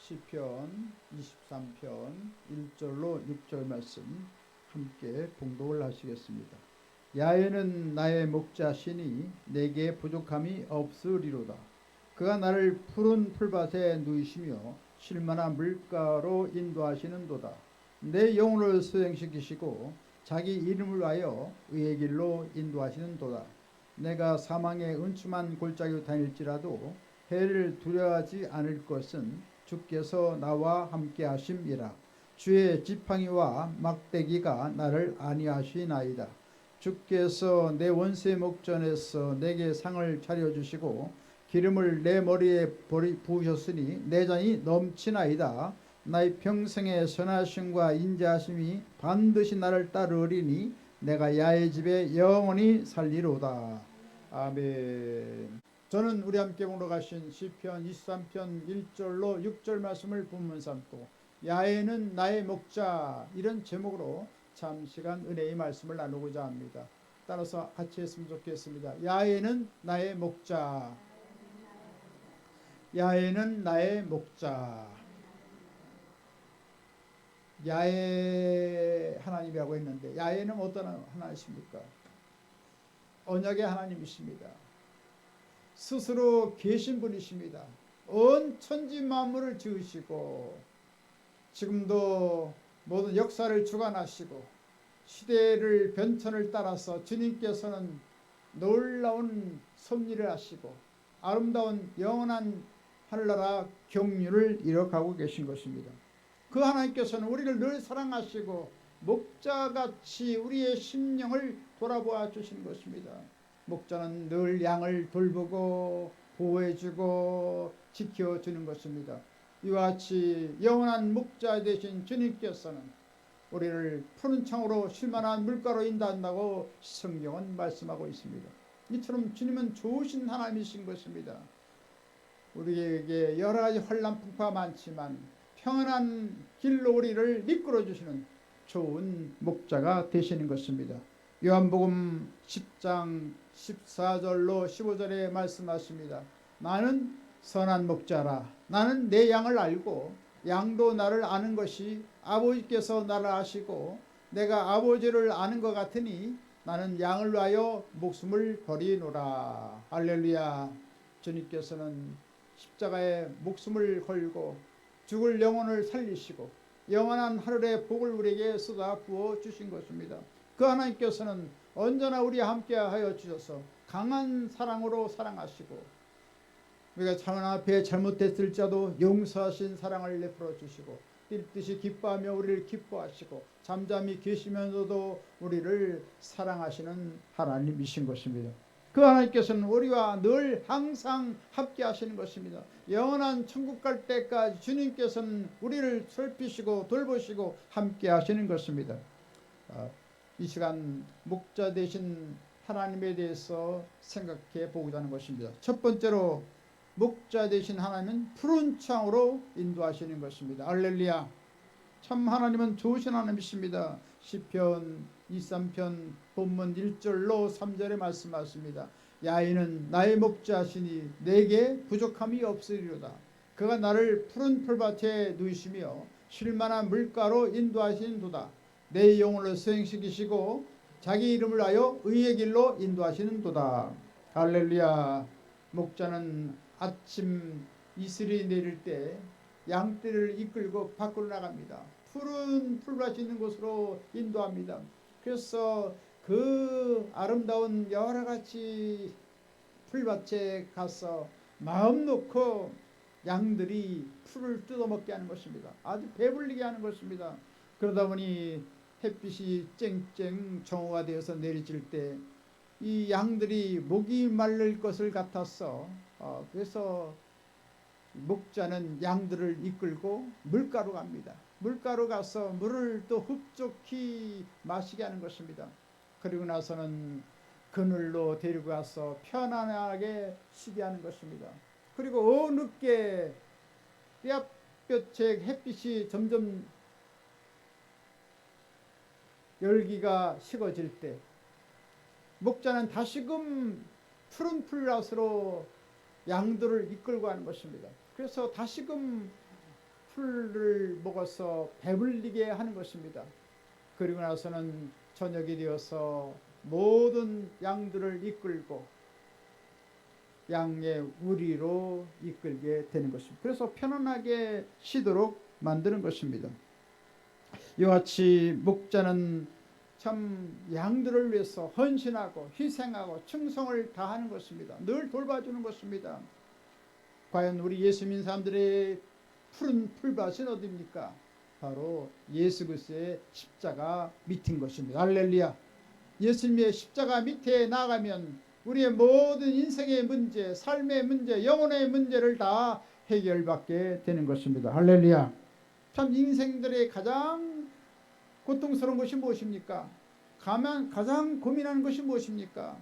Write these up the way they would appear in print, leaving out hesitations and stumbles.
시편 23편 1절로 6절 말씀 함께 봉독을 하시겠습니다. 야훼는 나의 목자시니 내게 부족함이 없으리로다. 그가 나를 푸른 풀밭에 누이시며 쉴만한 물가로 인도하시는도다. 내 영혼을 소생시키시고 자기 이름을 위하여 의의 길로 인도하시는도다. 내가 사망의 은춤한 골짜기로 다닐지라도 해를 두려워하지 않을 것은 주께서 나와 함께 하심이라. 주의 지팡이와 막대기가 나를 안위하시나이다. 주께서 내 원수의 목전에서 내게 상을 차려주시고 기름을 내 머리에 부으셨으니 내 잔이 넘치나이다. 나의 평생의 선하심과 인자하심이 반드시 나를 따르리니 내가 야훼 집에 영원히 살리로다. 아멘. 저는 우리 함께 봉독하신 시편 23편 1절로 6절 말씀을 본문 삼고 야훼는 나의 목자, 이런 제목으로 잠시간 은혜의 말씀을 나누고자 합니다. 따라서 같이 했으면 좋겠습니다. 야훼는 나의 목자. 야훼는 나의 목자. 야훼 하나님이라고 했는데 야훼는 어떤 하나님이십니까? 언약의 하나님이십니다. 스스로 계신 분이십니다. 온 천지 만물을 지으시고 지금도 모든 역사를 주관하시고 시대를 변천을 따라서 주님께서는 놀라운 섭리를 하시고 아름다운 영원한 하늘나라 경륜을 이뤄가고 계신 것입니다. 그 하나님께서는 우리를 늘 사랑하시고 목자같이 우리의 심령을 돌아보아 주시는 것입니다. 목자는 늘 양을 돌보고 보호해주고 지켜주는 것입니다. 이와 같이 영원한 목자 되신 주님께서는 우리를 푸른 창으로 쉴만한 물가로 인도한다고 성경은 말씀하고 있습니다. 이처럼 주님은 좋으신 하나님이신 것입니다. 우리에게 여러 가지 환난 풍파가 많지만 평안한 길로 우리를 이끌어 주시는 좋은 목자가 되시는 것입니다. 요한복음 10장 14절로 15절에 말씀하십니다. 나는 선한 목자라. 나는 내 양을 알고 양도 나를 아는 것이 아버지께서 나를 아시고 내가 아버지를 아는 것 같으니 나는 양을 위하여 목숨을 버리노라. 할렐루야. 주님께서는 십자가에 목숨을 걸고 죽을 영혼을 살리시고 영원한 하늘의 복을 우리에게 쏟아 부어 주신 것입니다. 그 하나님께서는 언제나 우리와 함께 하여 주셔서 강한 사랑으로 사랑하시고 우리가 하나님 앞에 잘못했을지라도 용서하신 사랑을 베풀어 주시고 뛸 듯이 기뻐하며 우리를 기뻐하시고 잠잠히 계시면서도 우리를 사랑하시는 하나님이신 것입니다. 그 하나님께서는 우리와 늘 항상 함께 하시는 것입니다. 영원한 천국 갈 때까지 주님께서는 우리를 살피시고 돌보시고 함께 하시는 것입니다. 이 시간 목자 되신 하나님에 대해서 생각해 보고자 하는 것입니다. 첫 번째로 목자 되신 하나님은 푸른 창으로 인도하시는 것입니다. 할렐루야. 참 하나님은 좋으신 하나님이십니다. 시편 23편 본문 1절로 3절에 말씀하십니다. 야훼는 나의 목자시니 내게 부족함이 없으리로다. 그가 나를 푸른 풀밭에 누이시며 쉴만한 물가로 인도하시는도다. 내 영혼을 소생시키시고 자기 이름을 하여 의의 길로 인도하시는도다. 할렐루야. 목자는 아침 이슬이 내릴 때 양떼를 이끌고 밖으로 나갑니다. 푸른 풀밭이 있는 곳으로 인도합니다. 그래서 그 아름다운 여러 가지 풀밭에 가서 마음 놓고 양들이 풀을 뜯어먹게 하는 것입니다. 아주 배불리게 하는 것입니다. 그러다 보니 햇빛이 쨍쨍 정오가 되어서 내리칠 때 이 양들이 목이 마를 것을 같았어. 그래서 목자는 양들을 이끌고 물가로 갑니다. 물가로 가서 물을 또 흡족히 마시게 하는 것입니다. 그리고 나서는 그늘로 데리고 가서 편안하게 쉬게 하는 것입니다. 그리고 늦게 떼약볕에 햇빛이 점점 열기가 식어질 때 목자는 다시금 푸른 풀밭으로 양들을 이끌고 가는 것입니다. 그래서 다시금 풀을 먹어서 배불리게 하는 것입니다. 그리고 나서는 저녁이 되어서 모든 양들을 이끌고 양의 우리로 이끌게 되는 것입니다. 그래서 편안하게 쉬도록 만드는 것입니다. 이와 같이 목자는 참 양들을 위해서 헌신하고 희생하고 충성을 다하는 것입니다. 늘 돌봐주는 것입니다. 과연 우리 예수 믿는 사람들의 푸른 풀밭은 어디입니까? 바로 예수 그리스도의 십자가 밑인 것입니다. 할렐루야. 예수님의 십자가 밑에 나가면 우리의 모든 인생의 문제, 삶의 문제, 영혼의 문제를 다 해결받게 되는 것입니다. 할렐루야. 참 인생들의 가장 고통스러운 것이 무엇입니까? 가장 고민하는 것이 무엇입니까?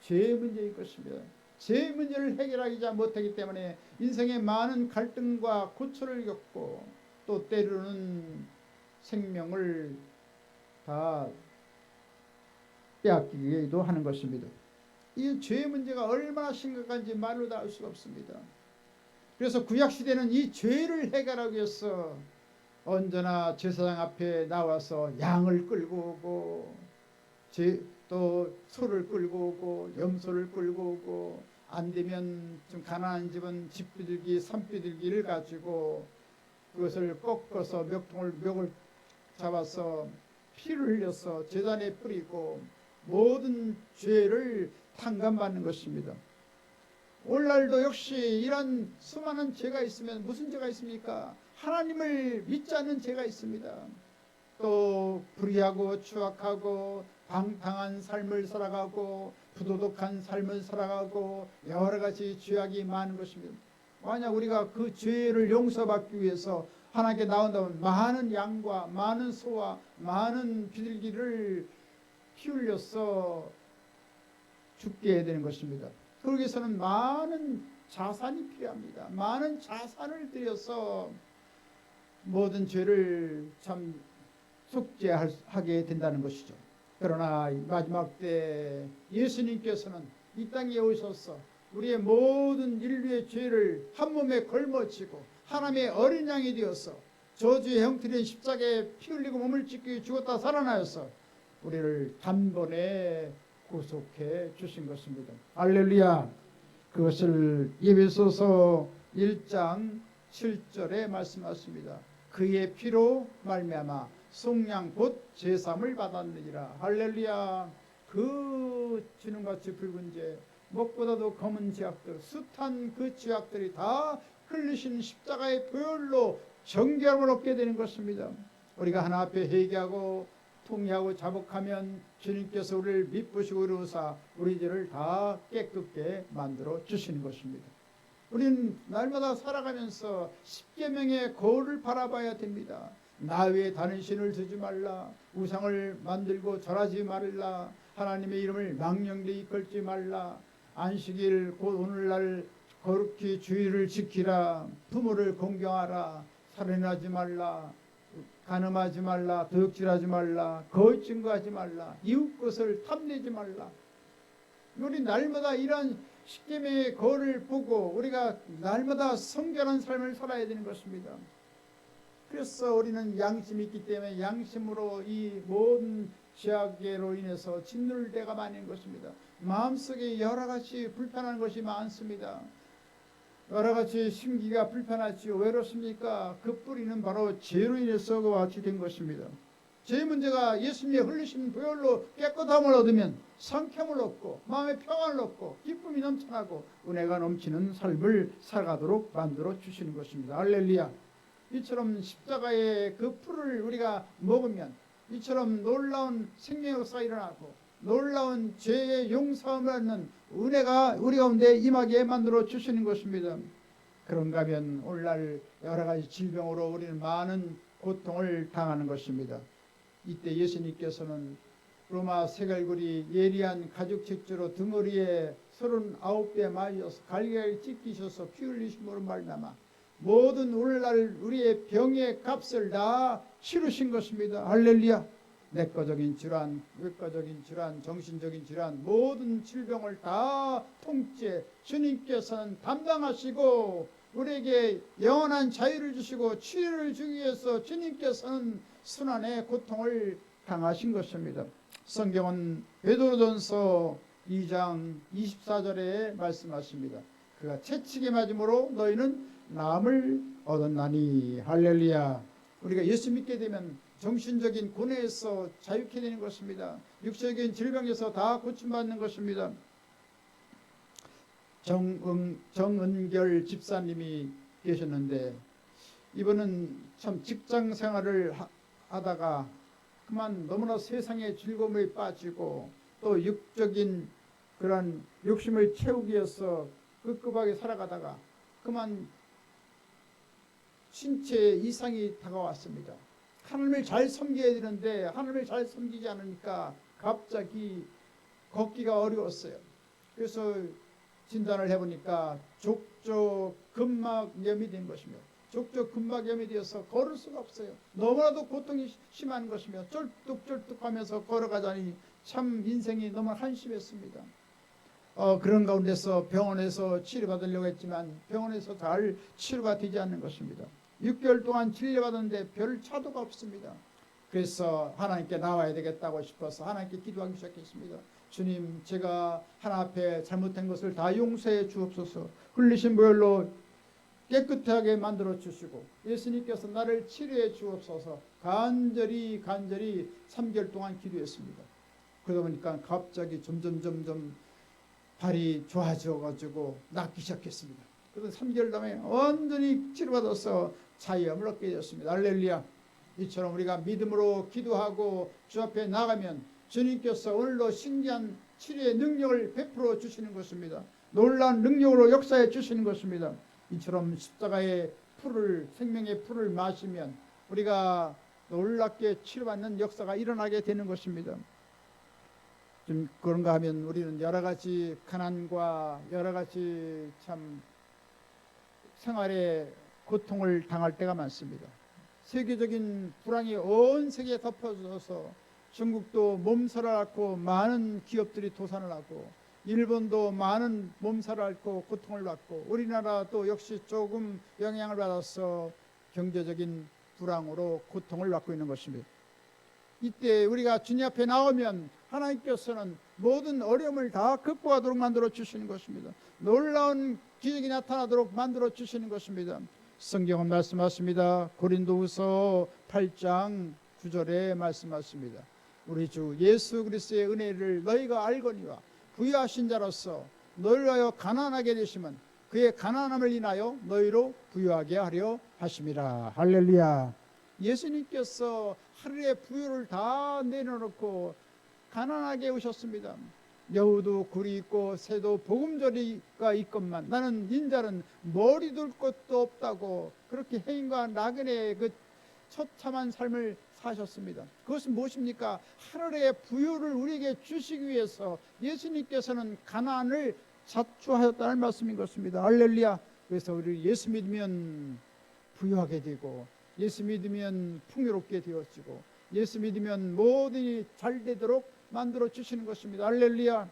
죄의 문제일 것입니다. 죄의 문제를 해결하기 못하기 때문에 인생의 많은 갈등과 고초를 겪고 또 때로는 생명을 다 빼앗기기도 하는 것입니다. 이 죄의 문제가 얼마나 심각한지 말로 다 알 수가 없습니다. 그래서 구약시대는 이 죄를 해결하기 위해서 언제나 제사장 앞에 나와서 양을 끌고 오고 또 소를 끌고 오고 염소를 끌고 오고 안되면 좀 가난한 집은 집비둘기 산비둘기를 가지고 그것을 꺾어서 멱을 잡아서 피를 흘려서 제단에 뿌리고 모든 죄를 탕감받는 것입니다. 오늘날도 역시 이런 수많은 죄가 있으면 무슨 죄가 있습니까? 하나님을 믿지 않는 죄가 있습니다. 또 불의하고 추악하고 방탕한 삶을 살아가고 부도덕한 삶을 살아가고 여러가지 죄악이 많은 것입니다. 만약 우리가 그 죄를 용서받기 위해서 하나님께 나온다면 많은 양과 많은 소와 많은 비둘기를 피 흘려서 죽게 해야 되는 것입니다. 그러기 위해서는 많은 자산이 필요합니다. 많은 자산을 들여서 모든 죄를 참 속죄하게 된다는 것이죠. 그러나 마지막 때 예수님께서는 이 땅에 오셔서 우리의 모든 인류의 죄를 한 몸에 걸머지고 하나님의 어린 양이 되어서 저주의 형틀인 십자가에 피 흘리고 몸을 찢기 죽었다 살아나셔서 우리를 단번에 구속해 주신 것입니다. 할렐루야. 그것을 에베소서 1장 7절에 말씀하십니다. 그의 피로 말미암아 속량 곧 제삼을 받았느니라. 할렐루야. 그 주는같이 붉은 죄, 목보다도 검은 죄악들, 숱한 그 죄악들이 다 흘리신 십자가의 보혈로 정결함을 얻게 되는 것입니다. 우리가 하나 앞에 회개하고 통회하고 자복하면 주님께서 우리를 미쁘시고 이루사 우리 죄를 다 깨끗게 만들어 주시는 것입니다. 우리는 날마다 살아가면서 십계명의 거울을 바라봐야 됩니다. 나 외에 다른 신을 두지 말라, 우상을 만들고 절하지 말라, 하나님의 이름을 망령되이 걸지 말라, 안식일 곧 오늘날 거룩히 주의를 지키라, 부모를 공경하라, 살인하지 말라, 간음하지 말라, 도둑질하지 말라, 거짓 증거하지 말라, 이웃 것을 탐내지 말라. 우리 날마다 이러한 십계명의 거울을 보고 우리가 날마다 성결한 삶을 살아야 되는 것입니다. 그래서 우리는 양심이 있기 때문에 양심으로 이 모든 죄악으로 인해서 짓눌 때가 많은 것입니다. 마음속에 여러 가지 불편한 것이 많습니다. 여러 가지 심기가 불편하지요. 왜 그렇습니까? 그 뿌리는 바로 죄로 인해서 그와 같이 된 것입니다. 죄 문제가 예수님의 흘리신 보혈로 깨끗함을 얻으면 상쾌함을 얻고 마음의 평안을 얻고 기쁨이 넘쳐나고 은혜가 넘치는 삶을 살아가도록 만들어 주시는 것입니다. 할렐루야. 이처럼 십자가의 그 풀을 우리가 먹으면 이처럼 놀라운 생명 역사가 일어나고 놀라운 죄의 용서함을 얻는 은혜가 우리 가운데 임하게 만들어 주시는 것입니다. 그런가 하면 오늘날 여러 가지 질병으로 우리는 많은 고통을 당하는 것입니다. 이때 예수님께서는 로마 세갈고리 예리한 가죽 책조로 등허리에 39배 맞으셔서 갈기갈기 찢기셔서 피 흘리심으로 말미암아 모든 오늘날 우리의 병의 값을 다 치르신 것입니다. 할렐루야. 내과적인 질환, 외과적인 질환, 정신적인 질환, 모든 질병을 다 통째 주님께서는 담당하시고 우리에게 영원한 자유를 주시고 치유를 주기 위해서 주님께서는 순환의 고통을 당하신 것입니다. 성경은 베드로전서 2장 24절에 말씀하십니다. 그가 채찍에 맞음으로 너희는 나음을 얻었나니. 할렐루야. 우리가 예수 믿게 되면 정신적인 고뇌에서 자유케 되는 것입니다. 육체적인 질병에서 다 고침받는 것입니다. 정은결 집사님이 계셨는데 이분은 참 직장 생활을 하다가 그만 너무나 세상의 즐거움에 빠지고 또 육적인 그런 욕심을 채우기 위해서 급급하게 살아가다가 그만 신체에 이상이 다가왔습니다. 하나님을 잘 섬겨야 되는데 하나님을 잘 섬기지 않으니까 갑자기 걷기가 어려웠어요. 그래서 진단을 해보니까 족저근막염이 된 것입니다. 족저근막염이 되어서 걸을 수가 없어요. 너무나도 고통이 심한 것이며 쩔뚝쩔뚝하면서 걸어가자니 참 인생이 너무 한심했습니다. 그런 가운데서 병원에서 치료받으려고 했지만 병원에서 잘 치료가 되지 않는 것입니다. 6개월 동안 진료받았는데 별 차도가 없습니다. 그래서 하나님께 나와야 되겠다고 싶어서 하나님께 기도하기 시작했습니다. 주님, 제가 하나님 앞에 잘못한 것을 다 용서해 주옵소서. 흘리신 보혈로 깨끗하게 만들어 주시고 예수님께서 나를 치료해 주옵소서. 간절히 3개월 동안 기도했습니다. 그러다 보니까 갑자기 점점 발이 좋아져 가지고 낫기 시작했습니다. 그래서 3개월 다음에 완전히 치료받아서 자유함을 얻게 되었습니다. 할렐루야. 이처럼 우리가 믿음으로 기도하고 주 앞에 나가면 주님께서 오늘도 신기한 치료의 능력을 베풀어 주시는 것입니다. 놀라운 능력으로 역사해 주시는 것입니다. 이처럼 십자가의 풀을, 생명의 풀을 마시면 우리가 놀랍게 치료받는 역사가 일어나게 되는 것입니다. 좀 그런가 하면 우리는 여러 가지 가난과 여러 가지 참 생활의 고통을 당할 때가 많습니다. 세계적인 불황이 온 세계에 덮어져서 중국도 몸살을 앓고 많은 기업들이 도산을 하고 일본도 많은 몸살을 앓고 고통을 받고 우리나라도 역시 조금 영향을 받아서 경제적인 불황으로 고통을 받고 있는 것입니다. 이때 우리가 주님 앞에 나오면 하나님께서는 모든 어려움을 다 극복하도록 만들어 주시는 것입니다. 놀라운 기적이 나타나도록 만들어 주시는 것입니다. 성경은 말씀하십니다. 고린도후서 8장 9절에 말씀하십니다. 우리 주 예수 그리스도의 은혜를 너희가 알거니와 부유하신 자로서 너희를 하여 가난하게 되시면 그의 가난함을 인하여 너희로 부유하게 하려 하심이라. 할렐루야. 예수님께서 하루에 부유를 다 내려놓고 가난하게 오셨습니다. 여우도 굴이 있고 새도 보금자리가 있건만 나는 인자는 머리 둘 것도 없다고 그렇게 해인과 나그네의 그 처참한 삶을 사셨습니다. 그것은 무엇입니까? 하늘의 부유를 우리에게 주시기 위해서 예수님께서는 가난을 자초하였다는 말씀인 것입니다. 할렐루야. 그래서 우리 예수 믿으면 부유하게 되고 예수 믿으면 풍요롭게 되어지고 예수 믿으면 모든이 잘 되도록 만들어 주시는 것입니다. 할렐루야.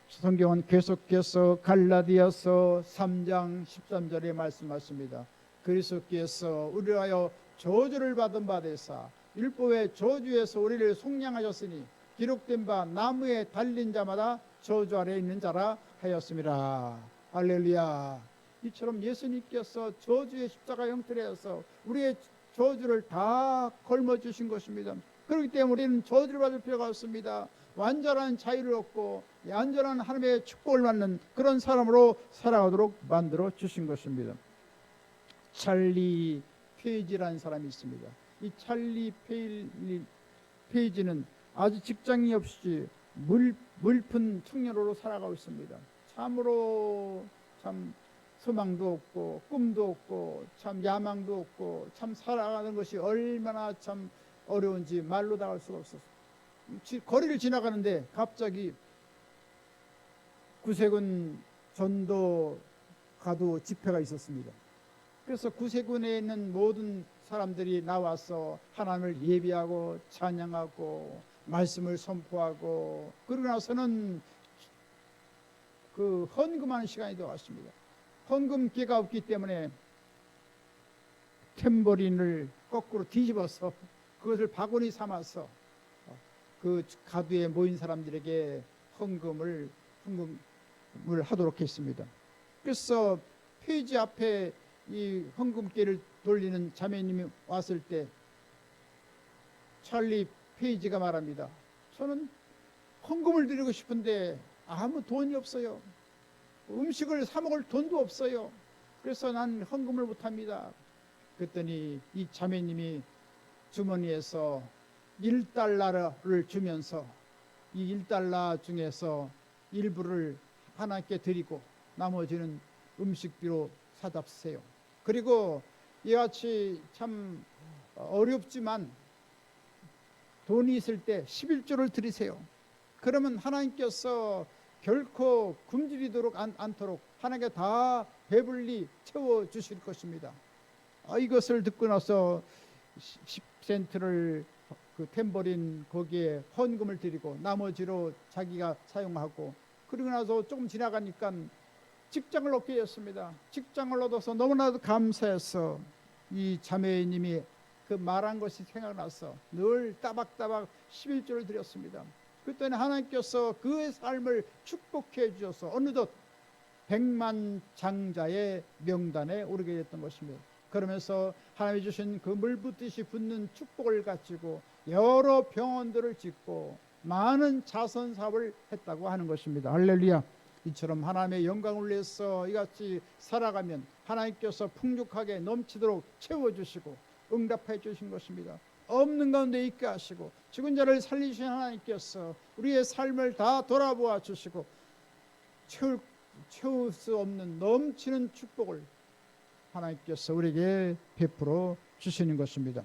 성경은 계속해서 갈라디아서 3장 13절에 말씀하십니다. 그리스도께서 우리를 하여 저주를 받은 바 되사 율법의 저주에서 우리를 속량하셨으니 기록된 바 나무에 달린 자마다 저주 아래 있는 자라 하였습니다. 할렐루야. 이처럼 예수님께서 저주의 십자가 형태로 해서 우리의 저주를 다 걸머주신 것입니다. 그렇기 때문에 우리는 저주를 받을 필요가 없습니다. 완전한 자유를 얻고 완전한 하나님의 축복을 받는 그런 사람으로 살아가도록 만들어 주신 것입니다. 찰리 페이지라는 사람이 있습니다. 이 찰리 페이지는 아주 직장이 없이 물픈 청년으로 살아가고 있습니다. 참으로 참 소망도 없고 꿈도 없고 참 야망도 없고 참 살아가는 것이 얼마나 참 어려운지 말로 다 할 수가 없어서 거리를 지나가는데 갑자기 구세군 전도 가도 집회가 있었습니다. 그래서 구세군에 있는 모든 사람들이 나와서 하나님을 예배하고 찬양하고 말씀을 선포하고, 그러고 나서는 그 헌금하는 시간이 되었습니다. 헌금기가 없기 때문에 탬버린을 거꾸로 뒤집어서 그것을 바구니 삼아서 그 가두에 모인 사람들에게 헌금을 하도록 했습니다. 그래서 페이지 앞에 이 헌금기를 돌리는 자매님이 왔을 때 찰리 페이지가 말합니다. 저는 헌금을 드리고 싶은데 아무 돈이 없어요. 음식을 사 먹을 돈도 없어요. 그래서 난 헌금을 못합니다. 그랬더니 이 자매님이 주머니에서 1달러를 주면서 이 1달러 중에서 일부를 하나님께 드리고 나머지는 음식비로 사다 쓰세요. 그리고 이같이 참 어렵지만 돈이 있을 때 11조를 드리세요. 그러면 하나님께서 결코 굶주리도록 않도록 하나님께 다 배불리 채워주실 것입니다. 이것을 듣고 나서 10센트를 그 탬버린 거기에 헌금을 드리고 나머지로 자기가 사용하고, 그리고 나서 조금 지나가니까 직장을 얻게 됐습니다. 직장을 얻어서 너무나도 감사해서 이 자매님이 그 말한 것이 생각나서 늘 따박따박 11조를 드렸습니다. 그랬더니 하나님께서 그의 삶을 축복해 주셔서 어느덧 100만 장자의 명단에 오르게 됐던 것입니다. 그러면서 하나님이 주신 그 물붓듯이 붓는 축복을 가지고 여러 병원들을 짓고 많은 자선 사업을 했다고 하는 것입니다. 할렐루야. 이처럼 하나님의 영광을 위해서 이같이 살아가면 하나님께서 풍족하게 넘치도록 채워주시고 응답해 주신 것입니다. 없는 가운데 있게 하시고 죽은 자를 살리신 하나님께서 우리의 삶을 다 돌아보아 주시고 채울 수 없는 넘치는 축복을 하나님께서 우리에게 베풀어 주시는 것입니다.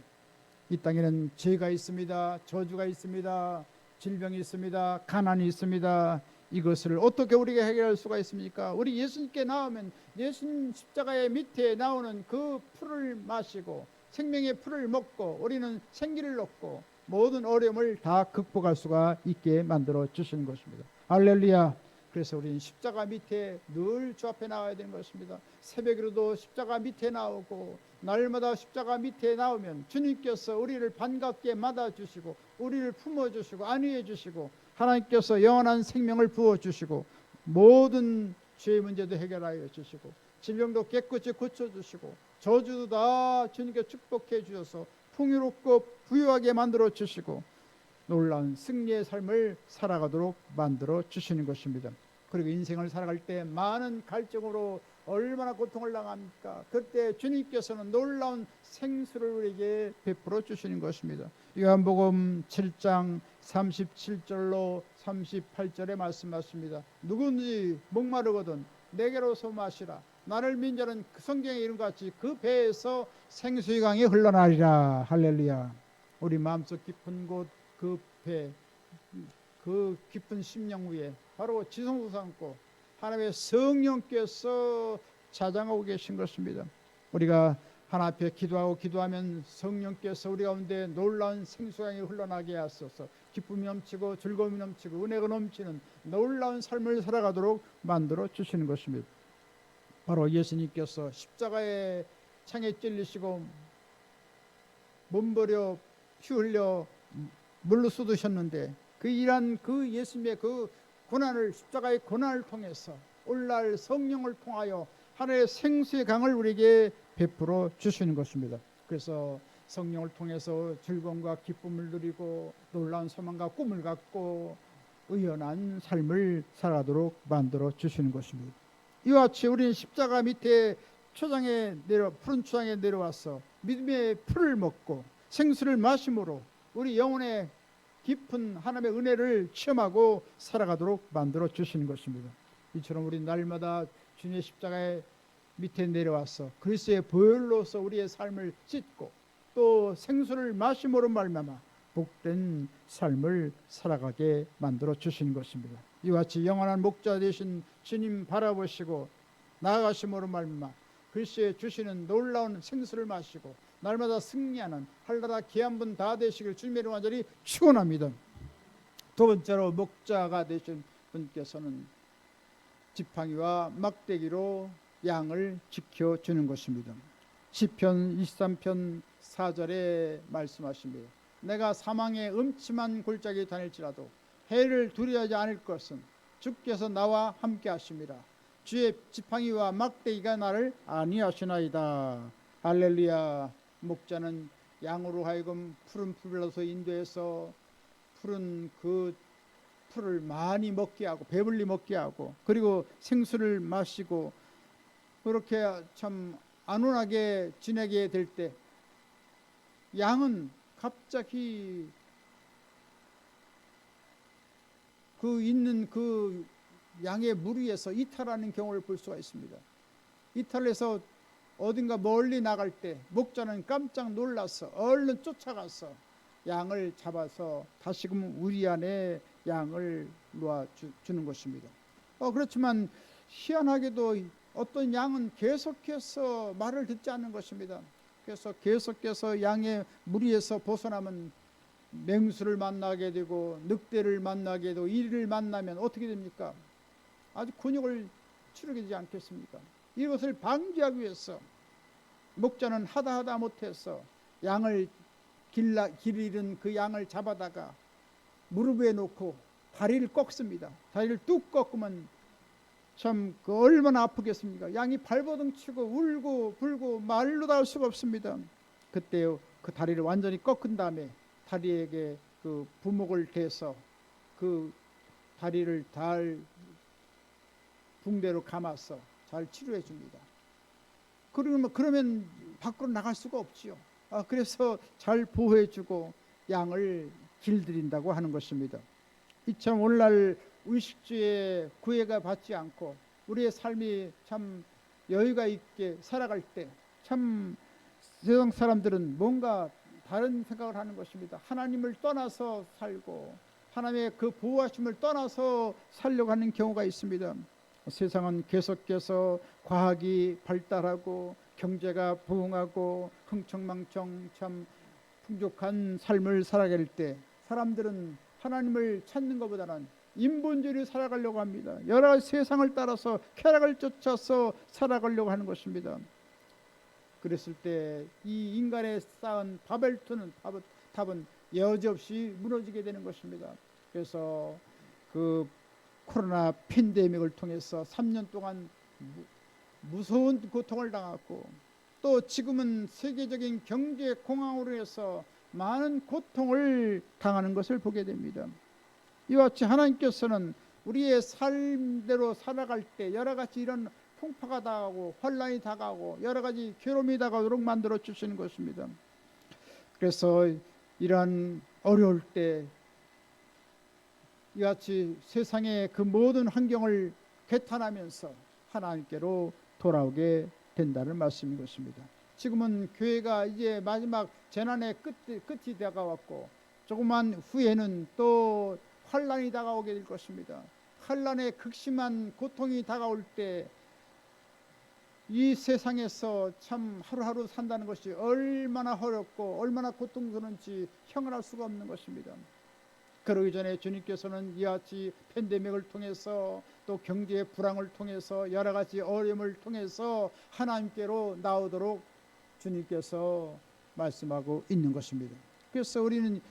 이 땅에는 죄가 있습니다. 저주가 있습니다. 질병이 있습니다. 가난이 있습니다. 이것을 어떻게 우리가 해결할 수가 있습니까? 우리 예수님께 나오면 예수님 십자가의 밑에 나오는 그 풀을 마시고 생명의 풀을 먹고 우리는 생기를 얻고 모든 어려움을 다 극복할 수가 있게 만들어 주시는 것입니다. 할렐루야. 그래서 우리는 십자가 밑에 늘 주 앞에 나와야 되는 것입니다. 새벽에도 십자가 밑에 나오고 날마다 십자가 밑에 나오면 주님께서 우리를 반갑게 맞아주시고 우리를 품어주시고 안위해 주시고 하나님께서 영원한 생명을 부어주시고 모든 죄의 문제도 해결하여 주시고 질병도 깨끗이 고쳐주시고 저주도 다 주님께 축복해 주셔서 풍요롭고 부유하게 만들어 주시고 놀라운 승리의 삶을 살아가도록 만들어 주시는 것입니다. 그리고 인생을 살아갈 때 많은 갈증으로 얼마나 고통을 당합니까? 그때 주님께서는 놀라운 생수를 우리에게 베풀어 주시는 것입니다. 요한복음 7장 37절로 38절에 말씀하십니다. 누구든지 목마르거든 내게로서 마시라. 나를 믿는 자는 그 성경의 이름같이 그 배에서 생수의 강이 흘러나리라. 할렐루야. 우리 마음속 깊은 곳 그 배, 그 깊은 심령 위에 바로 지성소 삼고 하나님의 성령께서 자장하고 계신 것입니다. 우리가 하나님 앞에 기도하면 성령께서 우리 가운데 놀라운 생수강이 흘러나게 하소서. 기쁨이 넘치고 즐거움이 넘치고 은혜가 넘치는 놀라운 삶을 살아가도록 만들어 주시는 것입니다. 바로 예수님께서 십자가의 창에 찔리시고 몸버려 피 흘려 물로 쏟으셨는데 그 일한 그 예수님의 그 고난을 십자가의 고난을 통해서 오늘날 성령을 통하여 하나님의 생수의 강을 우리에게 베풀어 주시는 것입니다. 그래서 성령을 통해서 즐거움과 기쁨을 누리고 놀라운 소망과 꿈을 갖고 의연한 삶을 살아가도록 만들어 주시는 것입니다. 이와 같이 우리는 십자가 밑에 푸른 초장에 내려와서 믿음의 풀을 먹고 생수를 마심으로 우리 영혼의 깊은 하나님의 은혜를 체험하고 살아가도록 만들어 주시는 것입니다. 이처럼 우리 날마다 주님의 십자가의 밑에 내려와서 그리스도의 보혈로서 우리의 삶을 씻고 또 생수를 마심으로 말미암아 복된 삶을 살아가게 만들어 주시는 것입니다. 이와 같이 영원한 목자 되신 주님 바라보시고 나아가심으로 말미암아 글쎄 주시는 놀라운 생수를 마시고 날마다 승리하는 할나라 귀한 분 다 되시길 주님의 이름으로 간절히 축원합니다. 두 번째로 목자가 되신 분께서는 지팡이와 막대기로 양을 지켜주는 것입니다. 시편 23편 4절에 말씀하십니다. 내가 사망의 음침한 골짜기 다닐지라도 해를 두려워하지 않을 것은 주께서 나와 함께 하심이라. 주의 지팡이와 막대기가 나를 안위하시나이다. 할렐루야. 목자는 양으로 하여금 푸른 풀로서 인도해서 푸른 그 풀을 많이 먹게 하고 배불리 먹게 하고 그리고 생수를 마시고 그렇게 참 안온하게 지내게 될 때 양은 갑자기 그 있는 그 양의 무리에서 이탈하는 경우를 볼 수가 있습니다. 이탈해서 어딘가 멀리 나갈 때 목자는 깜짝 놀라서 얼른 쫓아가서 양을 잡아서 다시금 우리 안에 양을 놓아주는 것입니다. 그렇지만 희한하게도 어떤 양은 계속해서 말을 듣지 않는 것입니다. 그래서 계속해서 양의 무리에서 벗어나면 맹수를 만나게 되고 늑대를 만나게 되고 이를 만나면 어떻게 됩니까? 아주 곤욕을 치르게 되지 않겠습니까? 이것을 방지하기 위해서 목자는 하다 못해서 양을 길 잃은 그 양을 잡아다가 무릎 위에 놓고 다리를 꺾습니다. 다리를 뚝 꺾으면 참 얼마나 아프겠습니까? 양이 발버둥 치고 울고 불고 말로 다 할 수가 없습니다. 그때 그 다리를 완전히 꺾은 다음에 다리에게 그 부목을 대서 그 다리를 잘 붕대로 감아서 잘 치료해 줍니다. 그러면 밖으로 나갈 수가 없지요. 그래서 잘 보호해 주고 양을 길들인다고 하는 것입니다. 이처럼 오늘날 의식주에 구애가 받지 않고 우리의 삶이 참 여유가 있게 살아갈 때 참 세상 사람들은 뭔가 다른 생각을 하는 것입니다. 하나님을 떠나서 살고 하나님의 그 보호하심을 떠나서 살려고 하는 경우가 있습니다. 세상은 계속해서 과학이 발달하고 경제가 부흥하고 흥청망청 참 풍족한 삶을 살아갈 때 사람들은 하나님을 찾는 것보다는 인본주의를 살아가려고 합니다. 여러 가지 세상을 따라서 쾌락을 쫓아서 살아가려고 하는 것입니다. 그랬을 때 이 인간의 쌓은 탑은 여지없이 무너지게 되는 것입니다. 그래서 그 코로나 팬데믹을 통해서 3년 동안 무서운 고통을 당했고 또 지금은 세계적인 경제 공황으로 해서 많은 고통을 당하는 것을 보게 됩니다. 이와 같이 하나님께서는 우리의 삶대로 살아갈 때 여러 가지 이런 풍파가 다가오고 환란이 다가오고 여러 가지 괴로움이 다가오도록 만들어 주시는 것입니다. 그래서 이러한 어려울 때 이같이 세상의 그 모든 환경을 개탄하면서 하나님께로 돌아오게 된다는 말씀인 것입니다. 지금은 교회가 이제 마지막 재난의 끝이 다가왔고 조금만 후에는 또 환란이 다가오게 될 것입니다. 환란의 극심한 고통이 다가올 때 이 세상에서 참 하루하루 산다는 것이 얼마나 어렵고 얼마나 고통스러운지 형언할 수가 없는 것입니다. 그러기 전에 주님께서는 이와 같이 팬데믹을 통해서 또 경제의 불황을 통해서 여러 가지 어려움을 통해서 하나님께로 나오도록 주님께서 말씀하고 있는 것입니다. 그래서 우리는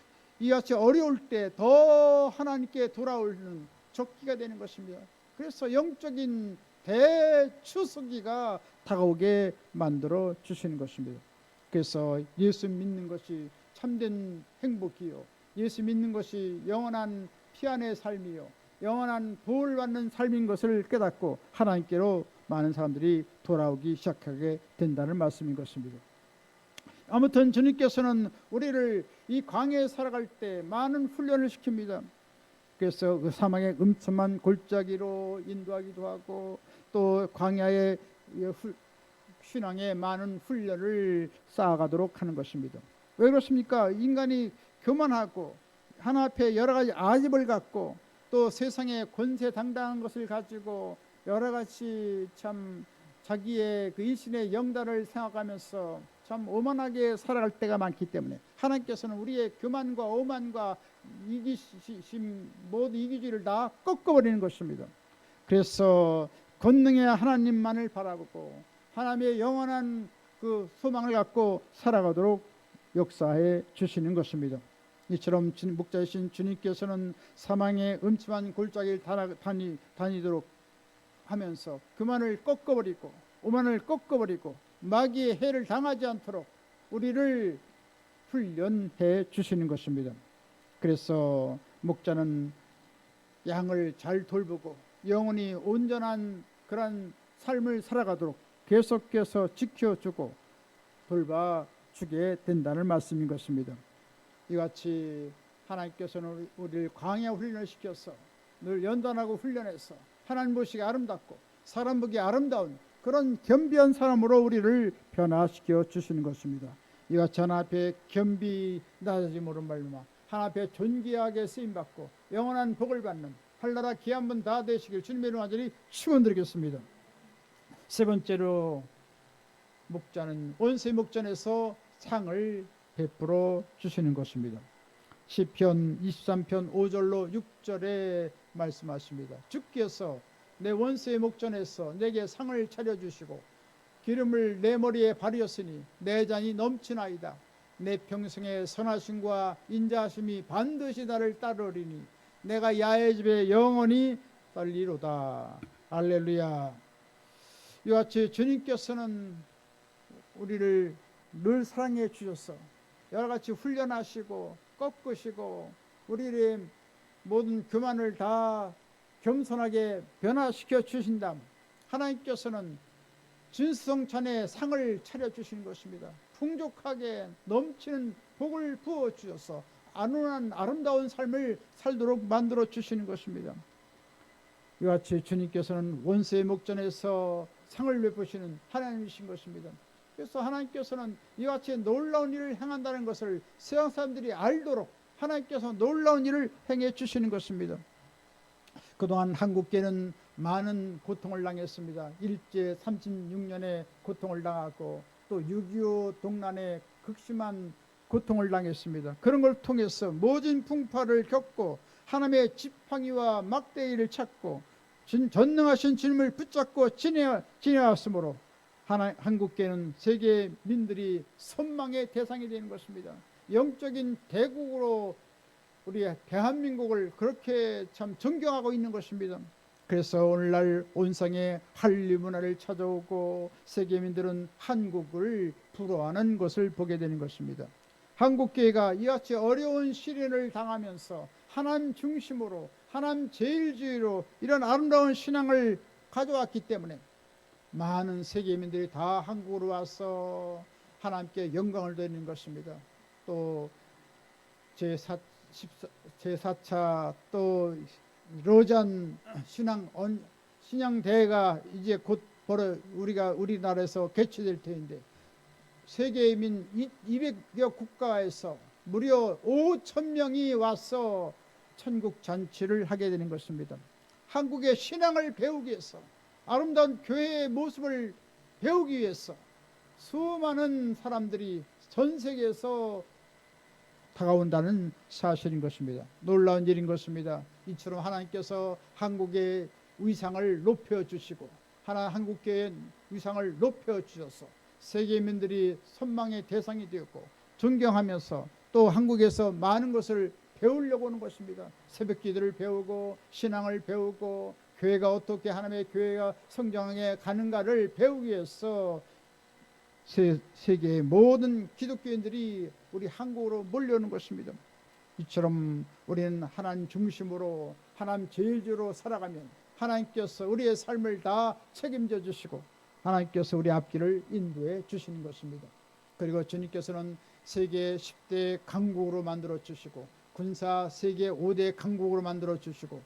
이와 같이 어려울 때 더 하나님께 돌아오는 적기가 되는 것입니다. 그래서 영적인 대추수기가 다가오게 만들어 주시는 것입니다. 그래서 예수 믿는 것이 참된 행복이요, 예수 믿는 것이 영원한 피안의 삶이요 영원한 보호를 받는 삶인 것을 깨닫고 하나님께로 많은 사람들이 돌아오기 시작하게 된다는 말씀인 것입니다. 아무튼 주님께서는 우리를 이 광야에 살아갈 때 많은 훈련을 시킵니다. 그래서 그 사망의 음침한 골짜기로 인도하기도 하고 또 광야의 신앙에 많은 훈련을 쌓아가도록 하는 것입니다. 왜 그렇습니까? 인간이 교만하고 하나 앞에 여러 가지 아집을 갖고 또 세상의 권세 당당한 것을 가지고 여러 가지 참 자기의 그 인신의 영달을 생각하면서 참 오만하게 살아갈 때가 많기 때문에 하나님께서는 우리의 교만과 오만과 이기심, 모든 이기주의를 다 꺾어버리는 것입니다. 그래서 권능의 하나님만을 바라보고 하나님의 영원한 그 소망을 갖고 살아가도록 역사해 주시는 것입니다. 이처럼 목자이신 주님께서는 사망의 음침한 골짜기를 다니도록 하면서 교만을 꺾어버리고 오만을 꺾어버리고 마귀의 해를 당하지 않도록 우리를 훈련해 주시는 것입니다. 그래서 목자는 양을 잘 돌보고 영원히 온전한 그런 삶을 살아가도록 계속해서 지켜주고 돌봐주게 된다는 말씀인 것입니다. 이같이 하나님께서는 우리를 광야 훈련을 시켜서 늘 연단하고 훈련해서 하나님 보시기에 아름답고 사람 보기에 아름다운 그런 겸비한 사람으로 우리를 변화시켜 주시는 것입니다. 이같이 하나님 앞에 겸비 낮아짐으로 말미암아 하나님 앞에 존귀하게 쓰임받고 영원한 복을 받는 한나라 귀한 분 다 되시길 주님의 이름으로 간절히 축원드리겠습니다. 세 번째로 목자는 원수의 목전에서 상을 베풀어 주시는 것입니다. 시편 23편 5절로 6절에 말씀하십니다. 주께서 내 원수의 목전에서 내게 상을 차려주시고 기름을 내 머리에 바르셨으니 내 잔이 넘치나이다. 내 평생의 선하심과 인자하심이 반드시 나를 따르리니 내가 야의 집에 영원히 살리로다. 할렐루야. 이같이 주님께서는 우리를 늘 사랑해 주셔서 여러가지 훈련하시고 꺾으시고 우리의 모든 교만을 다 겸손하게 변화시켜 주신다. 하나님께서는 진수성찬의 상을 차려주시는 것입니다. 풍족하게 넘치는 복을 부어 주셔서 안온한 아름다운 삶을 살도록 만들어 주시는 것입니다. 이같이 주님께서는 원수의 목전에서 상을 베푸시는 하나님이신 것입니다. 그래서 하나님께서는 이같이 놀라운 일을 행한다는 것을 세상 사람들이 알도록 하나님께서 놀라운 일을 행해 주시는 것입니다. 그동안 한국계는 많은 고통을 당했습니다. 일제 36년의 고통을 당하고 또 6.25 동란에 극심한 고통을 당했습니다. 그런 걸 통해서 모진 풍파를 겪고 하나님의 지팡이와 막대기를 찾고 전능하신 주님을 붙잡고 지내왔으므로 한국계는 세계 민들이 선망의 대상이 되는 것입니다. 영적인 대국으로 우리 대한민국을 그렇게 참 존경하고 있는 것입니다. 그래서 오늘날 온상의 한류 문화를 찾아오고 세계민들은 한국을 부러워하는 것을 보게 되는 것입니다. 한국교회가 이같이 어려운 시련을 당하면서 하나님 중심으로 하나님 제일주의로 이런 아름다운 신앙을 가져왔기 때문에 많은 세계민들이 다 한국으로 와서 하나님께 영광을 돌리는 것입니다. 또 제4차 또 로잔 신앙대회가 이제 곧 우리나라에서 개최될 터인데 세계민 200여 국가에서 무려 5,000명이 와서 천국 잔치를 하게 되는 것입니다. 한국의 신앙을 배우기 위해서 아름다운 교회의 모습을 배우기 위해서 수많은 사람들이 전 세계에서 다가온다는 사실인 것입니다. 놀라운 일인 것입니다. 이처럼 하나님께서 한국의 위상을 높여주시고 한국교회의 위상을 높여주셔서 세계민들이 선망의 대상이 되었고 존경하면서 또 한국에서 많은 것을 배우려고 하는 것입니다. 새벽기도를 배우고 신앙을 배우고 교회가 어떻게 하나님의 교회가 성장해 가는가를 배우기 위해서 세계의 모든 기독교인들이 우리 한국으로 몰려오는 것입니다. 이처럼 우리는 하나님 중심으로 하나님 제일주로 살아가면 하나님께서 우리의 삶을 다 책임져 주시고 하나님께서 우리 앞길을 인도해 주시는 것입니다. 그리고 주님께서는 세계 10대 강국으로 만들어 주시고 군사 세계 5대 강국으로 만들어 주시고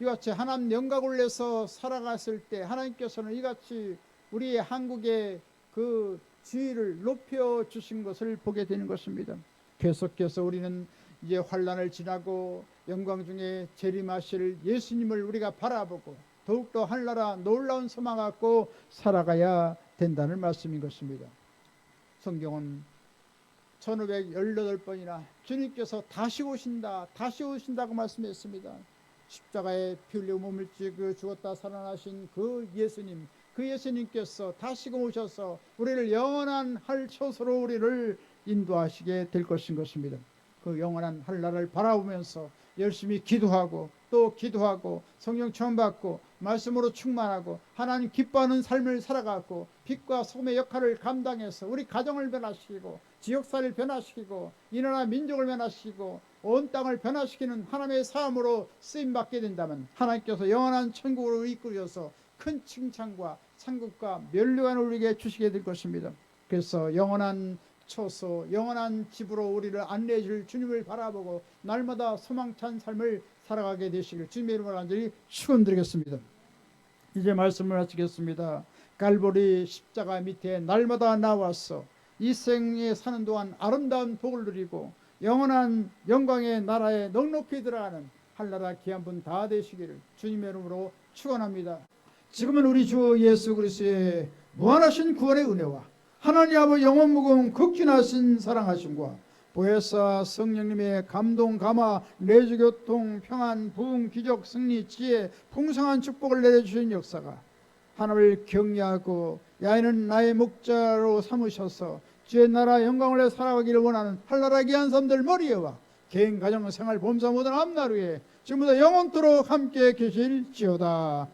이같이 하나님 영광을 내서 살아갔을 때 하나님께서는 이같이 우리 한국의 그 지위를 높여 주신 것을 보게 되는 것입니다. 계속해서 우리는 이제 환난을 지나고 영광 중에 재림하실 예수님을 우리가 바라보고 더욱더 하늘나라 놀라운 소망 갖고 살아가야 된다는 말씀인 것입니다. 성경은 1518번이나 주님께서 다시 오신다고 말씀했습니다. 십자가에 피 흘려 몸을 찢고 죽었다 살아나신 그 예수님께서 다시금 오셔서 우리를 영원한 할 처소로 우리를 인도하시게 될 것입니다. 그 영원한 하늘나라를 바라보면서 열심히 기도하고 또 기도하고 성령 체험 받고 말씀으로 충만하고 하나님 기뻐하는 삶을 살아가고 빛과 소금의 역할을 감당해서 우리 가정을 변화시키고 지역사회를 변화시키고 이 나라 민족을 변화시키고 온 땅을 변화시키는 하나님의 사람으로 쓰임받게 된다면 하나님께서 영원한 천국으로 이끌어서 큰 칭찬과 상급과 면류관을 우리에게 주시게 될 것입니다. 그래서 영원한 처소 영원한 집으로 우리를 안내해 줄 주님을 바라보고 날마다 소망찬 삶을 살아가게 되시길 주님의 이름으로 간절히 축원드리겠습니다. 이제 말씀을 마치겠습니다. 갈보리 십자가 밑에 날마다 나와서 이 생에 사는 동안 아름다운 복을 누리고 영원한 영광의 나라에 넉넉히 들어가는 한나라 귀한 분 다 되시기를 주님의 이름으로 축원합니다. 지금은 우리 주 예수 그리스도의 무한하신 구원의 은혜와 하나님 아버지 영원 무궁 극진하신 사랑하심과 보혜사 성령님의 감동 감화 내주교통 평안 부흥 기적 승리 지혜 풍성한 축복을 내려주신 역사가 하나님을 경외하고 야인은 나의 목자로 삼으셔서 주의 나라 영광을 내 살아가기를 원하는 한나라 귀한 사람들 머리에와 개인 가정 생활 범사 모든 앞날 위에 지금부터 영원토록 함께 계실지어다.